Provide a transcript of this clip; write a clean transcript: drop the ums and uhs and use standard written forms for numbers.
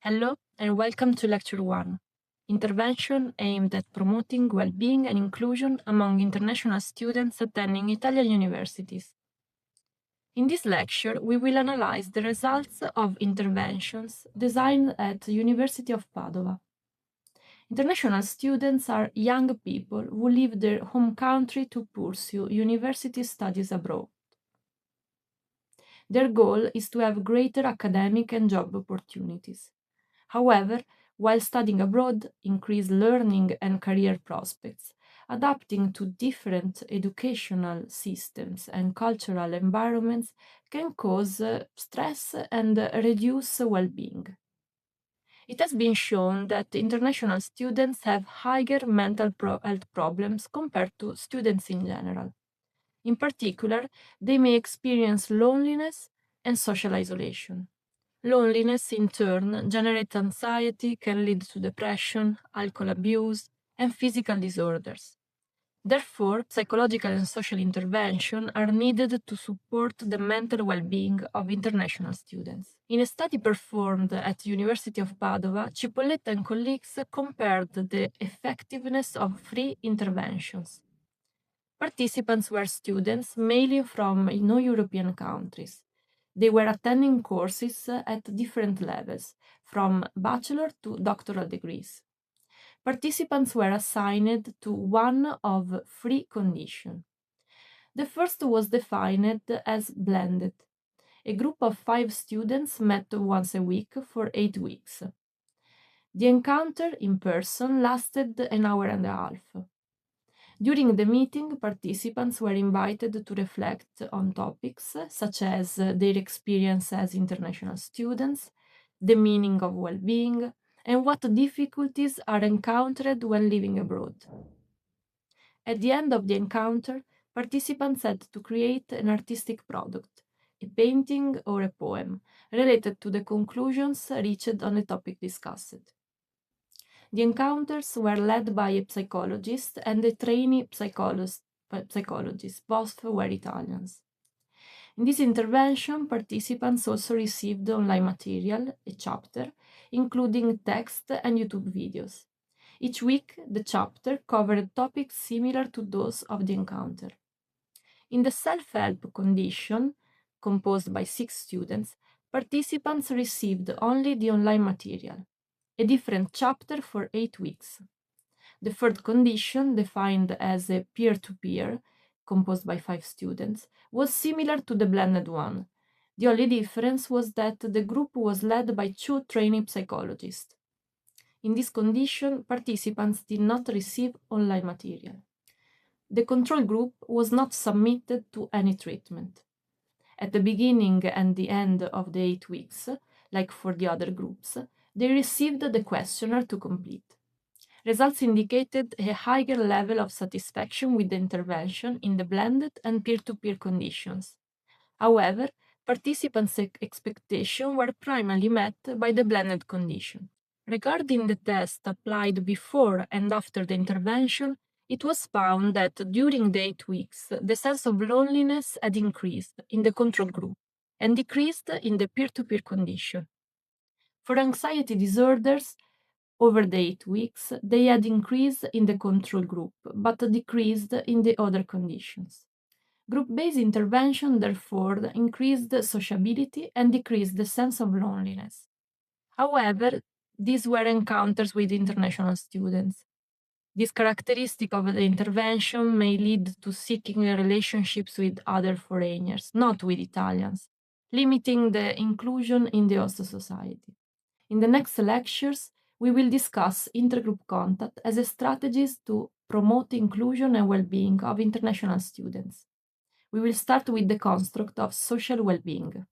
Hello and welcome to Lecture 1, intervention aimed at promoting well-being and inclusion among international students attending Italian universities. In this lecture, we will analyze the results of interventions designed at the University of Padova. International students are young people who leave their home country to pursue university studies abroad. Their goal is to have greater academic and job opportunities. However, while studying abroad, increase learning and career prospects, adapting to different educational systems and cultural environments can cause stress and reduce well-being. It has been shown that international students have higher mental health problems compared to students in general. In particular, they may experience loneliness and social isolation. Loneliness, in turn, generates anxiety, can lead to depression, alcohol abuse, and physical disorders. Therefore, psychological and social intervention are needed to support the mental well-being of international students. In a study performed at the University of Padova, Cipolletta and colleagues compared the effectiveness of three interventions. Participants were students mainly from non-European countries. They were attending courses at different levels, from bachelor to doctoral degrees. Participants were assigned to one of three conditions. The first was defined as blended. A group of 5 students met once a week for 8 weeks. The encounter in person lasted an hour and a half. During the meeting, participants were invited to reflect on topics such as their experience as international students, the meaning of well-being, and what difficulties are encountered when living abroad. At the end of the encounter, participants had to create an artistic product, a painting or a poem, related to the conclusions reached on the topic discussed. The encounters were led by a psychologist and a trainee psychologist, both were Italians. In this intervention, participants also received online material, a chapter, including text and YouTube videos. Each week, the chapter covered topics similar to those of the encounter. In the self-help condition, composed by 6 students, participants received only the online material, a different chapter for 8 weeks. The third condition, defined as a peer-to-peer, composed by 5 students, was similar to the blended one. The only difference was that the group was led by 2 trainee psychologists. In this condition, participants did not receive online material. The control group was not submitted to any treatment. At the beginning and the end of the 8 weeks, like for the other groups, they received the questionnaire to complete. Results indicated a higher level of satisfaction with the intervention in the blended and peer-to-peer conditions. However, participants' expectations were primarily met by the blended condition. Regarding the test applied before and after the intervention, it was found that during the 8 weeks, the sense of loneliness had increased in the control group and decreased in the peer-to-peer condition. For anxiety disorders, over the 8 weeks, they had increased in the control group, but decreased in the other conditions. Group-based intervention, therefore, increased sociability and decreased the sense of loneliness. However, these were encounters with international students. This characteristic of the intervention may lead to seeking relationships with other foreigners, not with Italians, limiting the inclusion in the host society. In the next lectures, we will discuss intergroup contact as a strategy to promote inclusion and well-being of international students. We will start with the construct of social well-being.